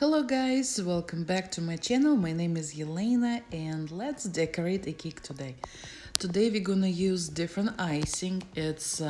Hello guys, welcome back to my channel. My name is Yelena and let's decorate a cake today. Today we're gonna use different icing. It's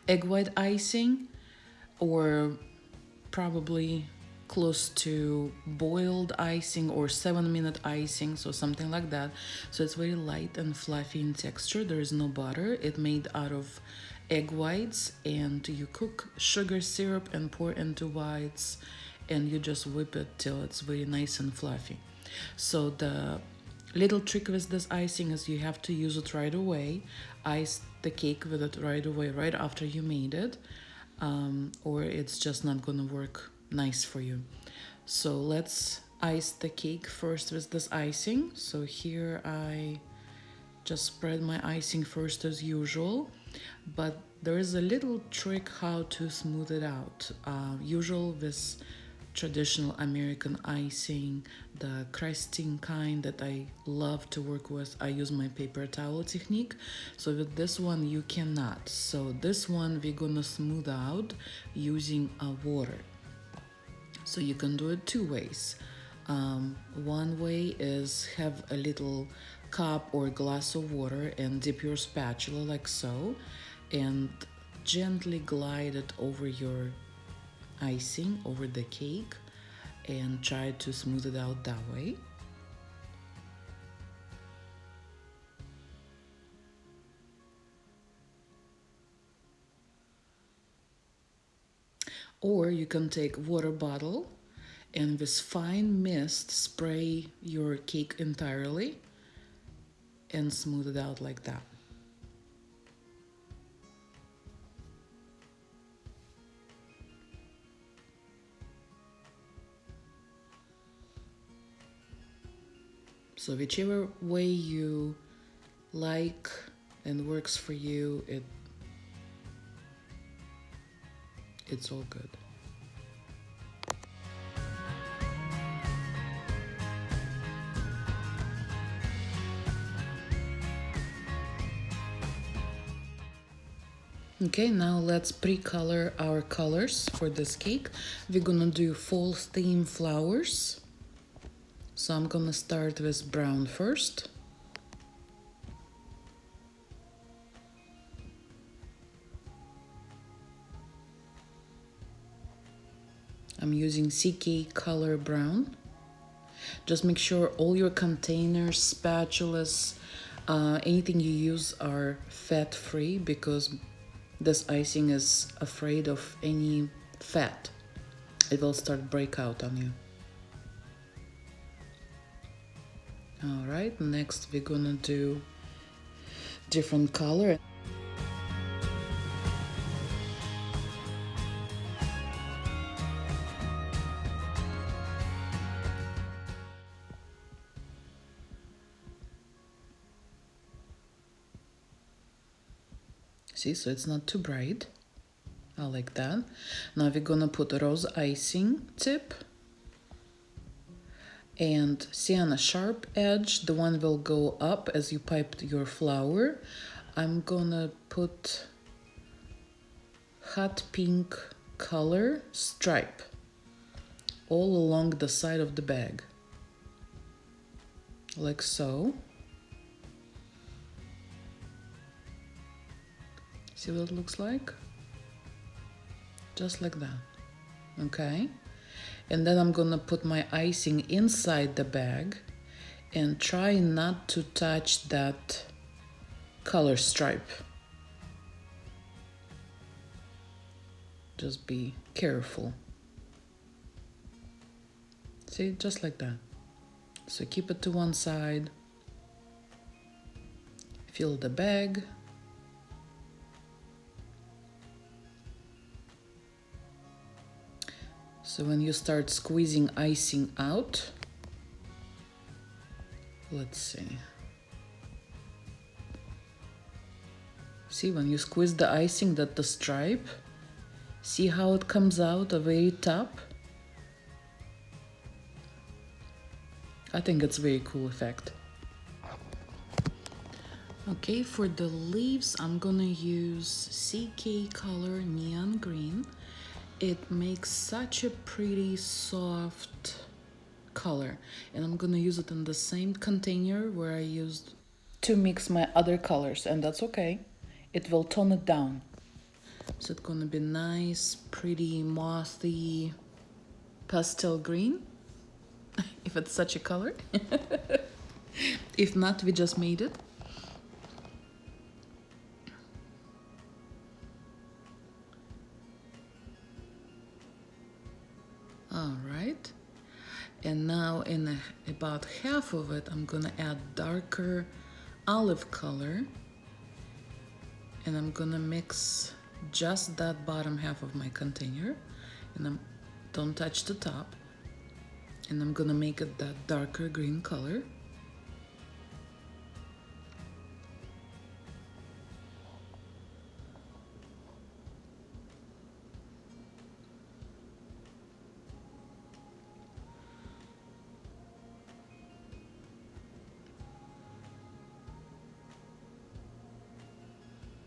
egg white icing or probably close to boiled icing or 7-minute icing, so something like that. So it's very light and fluffy in texture. There is no butter. It's made out of egg whites, and you cook sugar syrup and pour into whites, and you just whip it till it's very nice and fluffy. So the little trick with this icing is you have to use it right away. Ice the cake with it right away, right after you made it, or it's just not gonna work nice for you. So let's ice the cake first with this icing. So here I just spread my icing first as usual, but there is a little trick how to smooth it out. Usual with traditional American icing, the crusting kind that I love to work with, I use my paper towel technique. So with this one you cannot. So this one we're gonna smooth out using water. So you can do it two ways. One way is have a little cup or glass of water and dip your spatula like so, and gently glide it over your icing, over the cake, and try to smooth it out that way. Or you can take water bottle and with fine mist spray your cake entirely and smooth it out like that. So whichever way you like and works for you, it's all good. Okay, now let's pre-color our colors for this cake. We're gonna do fall theme flowers. So I'm gonna start with brown first. I'm using CK color brown. Just make sure all your containers, spatulas, anything you use are fat-free, because this icing is afraid of any fat. It will start break out on you. All right, next we're gonna do different color. See, so it's not too bright. I like that. Now we're gonna put a rose icing tip. And see, on a sharp edge, the one will go up as you piped your flour. I'm gonna put hot pink color stripe all along the side of the bag, like so. See what it looks like? Just like that. Okay, and then I'm gonna put my icing inside the bag and try not to touch that color stripe. Just be careful. See, just like that. So keep it to one side, fill the bag. So when you start squeezing icing out, let's see. See, when you squeeze the icing, that the stripe, see how it comes out the very top? I think it's a very cool effect. Okay, for the leaves, I'm gonna use CK color neon green, It makes such a pretty soft color, and I'm gonna use it in the same container where I used to mix my other colors, and that's okay. It will tone it down. So it's gonna be nice, pretty, mothy pastel green, if it's such a color. If not, we just made it. All right. And now in about half of it, I'm gonna add darker olive color, and I'm gonna mix just that bottom half of my container, and don't touch the top, and I'm gonna make it that darker green color.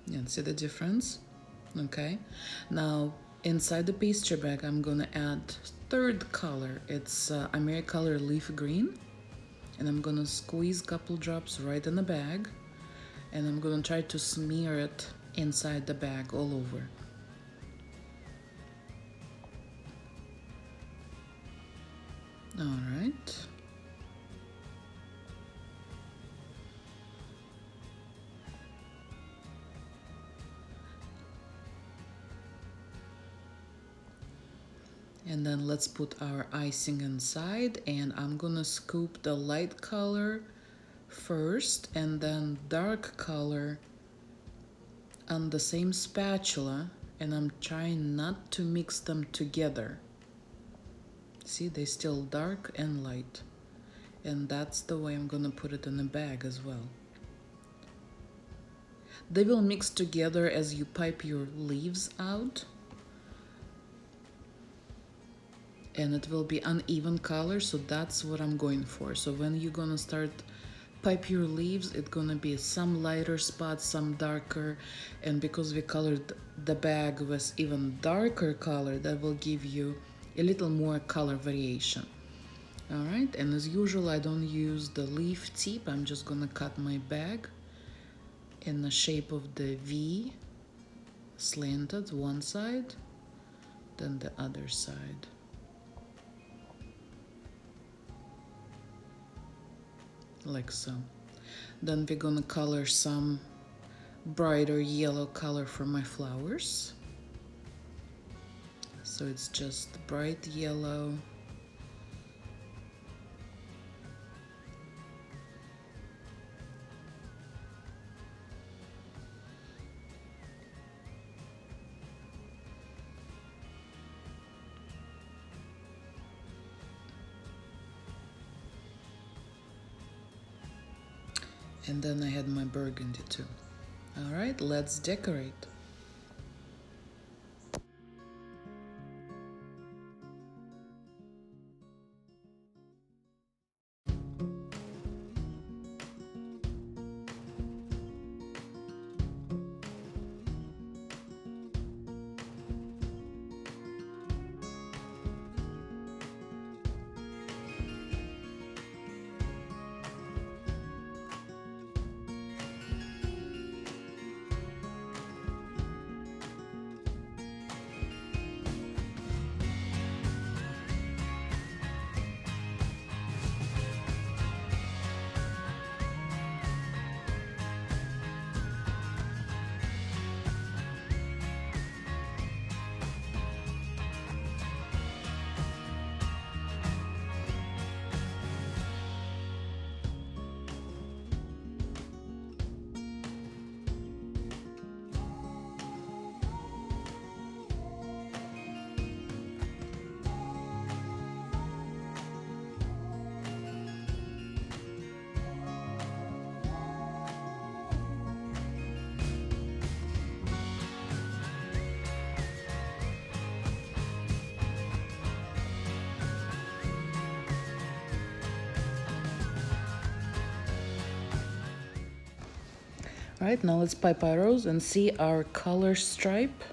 And see the difference? Okay. Now inside the pastry bag, I'm gonna add third color. It's Americolor Leaf Green, and I'm gonna squeeze a couple drops right in the bag, and I'm gonna try to smear it inside the bag all over. All right. And then let's put our icing inside, and I'm gonna scoop the light color first and then dark color on the same spatula, and I'm trying not to mix them together. See, they still dark and light, and that's the way I'm gonna put it in the bag as well. They will mix together as you pipe your leaves out, and it will be uneven color, so that's what I'm going for. So when you're gonna start pipe your leaves, it's gonna be some lighter spots, some darker, and because we colored the bag with even darker color, that will give you a little more color variation. All right, and as usual, I don't use the leaf tip. I'm just gonna cut my bag in the shape of the V, slanted one side, then the other side. Like so. Then we're gonna color some brighter yellow color for my flowers. So it's just bright yellow. And then I had my burgundy too. All right, let's decorate. All right, now let's pipe our rose and see our color stripe.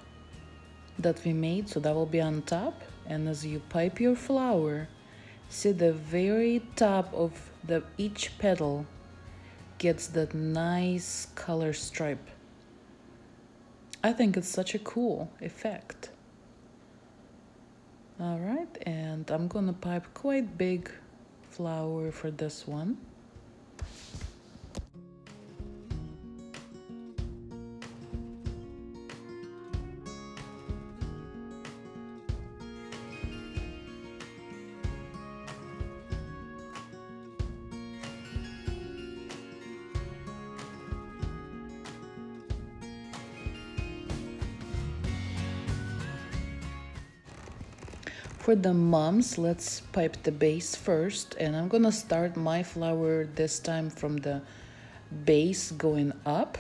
that we made, so that will be on top. And as you pipe your flower, see the very top of each petal gets that nice color stripe. I think it's such a cool effect. All right, and I'm gonna pipe quite big flower for this one. For the mums, let's pipe the base first, and I'm gonna start my flower this time from the base going up.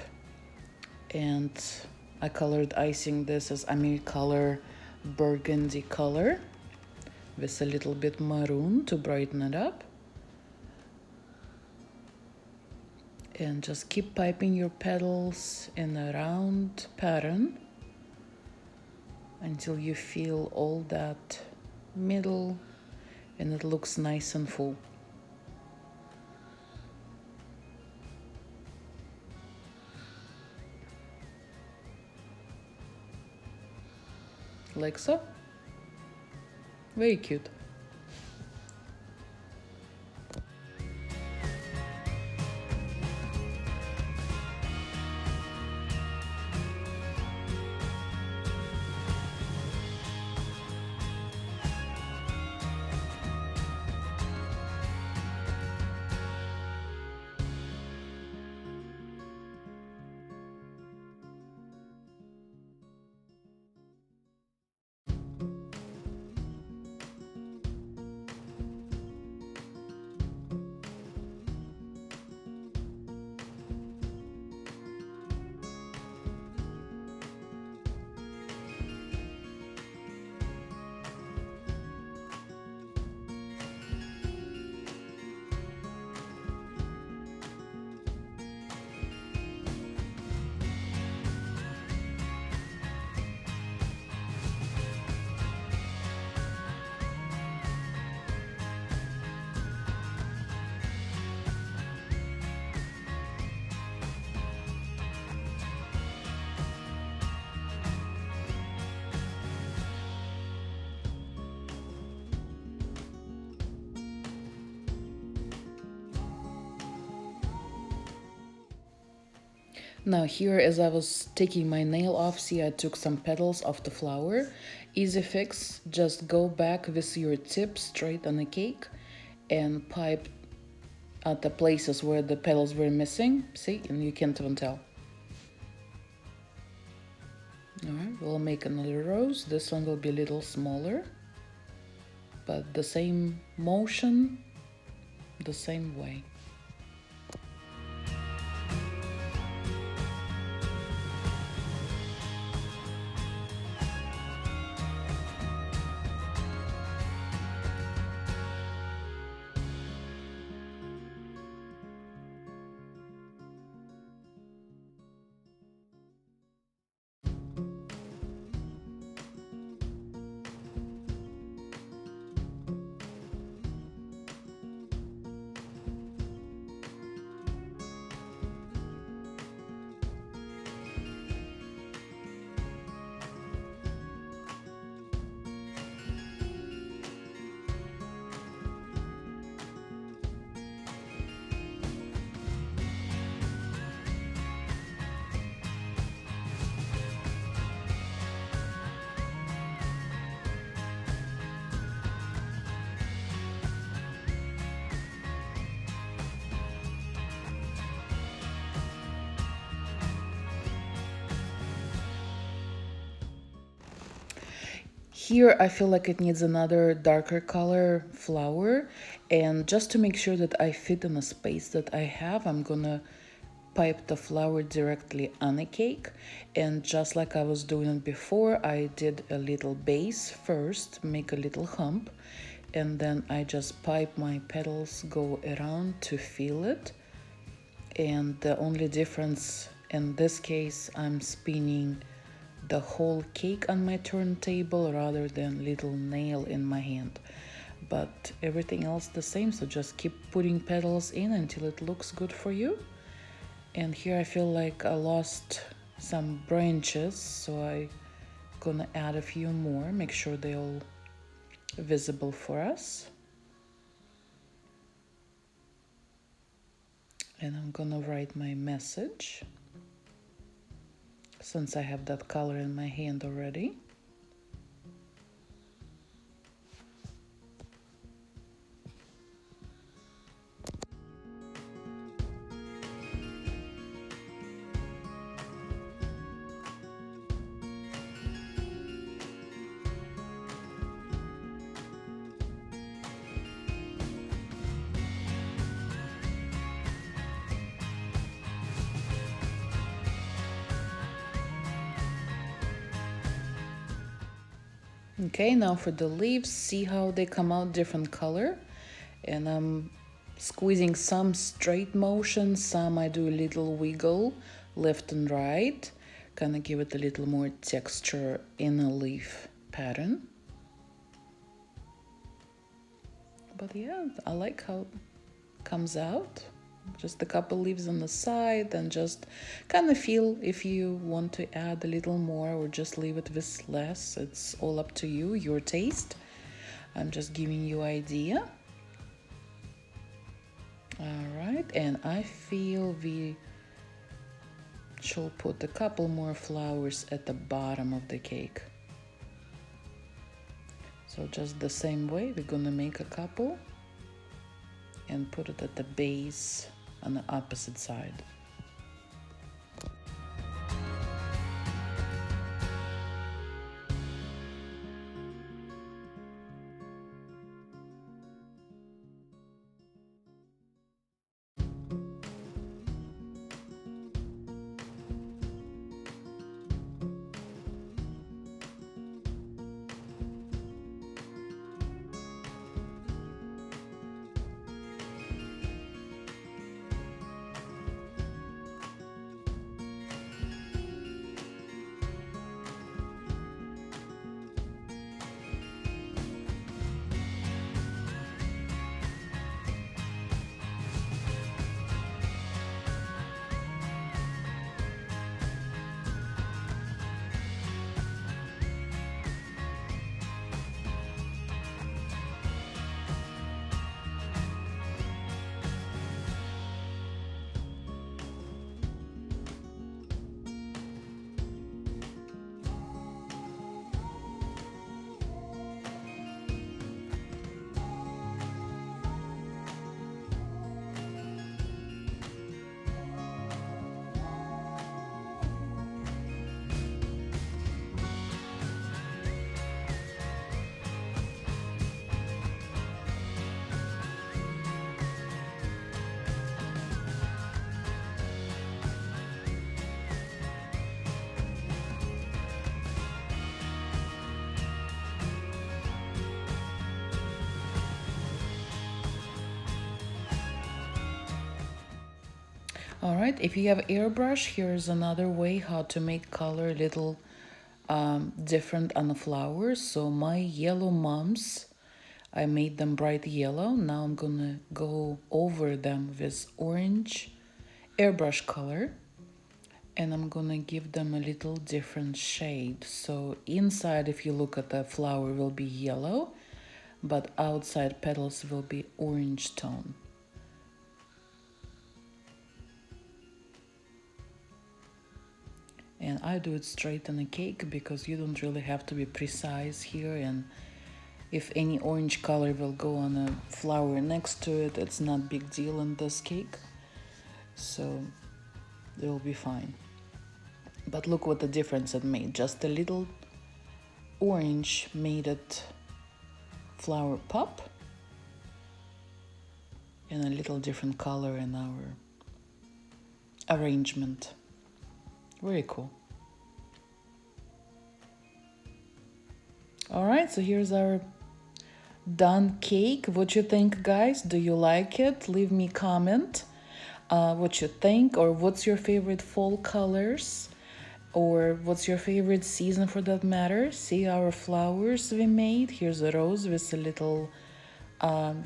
And I colored icing this as color burgundy color with a little bit maroon to brighten it up. And just keep piping your petals in a round pattern until you feel all that middle and it looks nice and full. Like so. Very cute. Now here, as I was taking my nail off, see I took some petals off the flower. Easy fix, just go back with your tip straight on the cake and pipe at the places where the petals were missing. See, and you can't even tell. All right, we'll make another rose. This one will be a little smaller, but the same motion, the same way. Here I feel like it needs another darker color flower, and just to make sure that I fit in a space that I have, I'm gonna pipe the flower directly on a cake. And just like I was doing it before, I did a little base first, make a little hump, and then I just pipe my petals, go around to feel it. And the only difference in this case, I'm spinning the whole cake on my turntable rather than little nail in my hand. But everything else the same, so just keep putting petals in until it looks good for you. And here I feel like I lost some branches, so I'm gonna add a few more, make sure they're all visible for us. And I'm gonna write my message, since I have that color in my hand already. Okay, now for the leaves, see how they come out different color. And I'm squeezing some straight motion, some I do a little wiggle left and right, kind of give it a little more texture in a leaf pattern. But yeah, I like how it comes out. Just a couple leaves on the side, and just kind of feel if you want to add a little more or just leave it with less. It's all up to you, your taste. I'm just giving you idea. All right, and I feel we should put a couple more flowers at the bottom of the cake. So just the same way, we're gonna make a couple and put it at the base on the opposite side. All right, if you have airbrush, here's another way how to make color a little different on the flowers. So my yellow mums, I made them bright yellow. Now I'm gonna go over them with orange airbrush color, and I'm gonna give them a little different shade. So inside, if you look at the flower, will be yellow, but outside petals will be orange tone. And I do it straight on a cake because you don't really have to be precise here, and if any orange color will go on a flower next to it, it's not big deal in this cake, so it will be fine. But look what the difference it made. Just a little orange made it flower pop, and a little different color in our arrangement. Very cool. All right, so here's our done cake. What you think, guys? Do you like it? Leave me a comment what you think, or what's your favorite fall colors. or what's your favorite season for that matter. See our flowers we made. Here's a rose with a little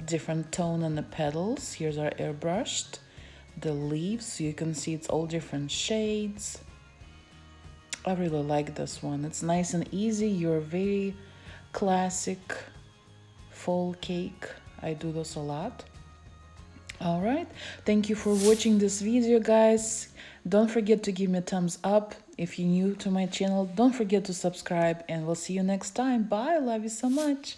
different tone on the petals. Here's our airbrushed. The leaves, so you can see it's all different shades. I really like this one. It's nice and easy. Your very classic fall cake. I do this a lot. All right, thank you for watching this video, guys. Don't forget to give me a thumbs up. If you're new to my channel, don't forget to subscribe, and we'll see you next time. Bye. Love you so much.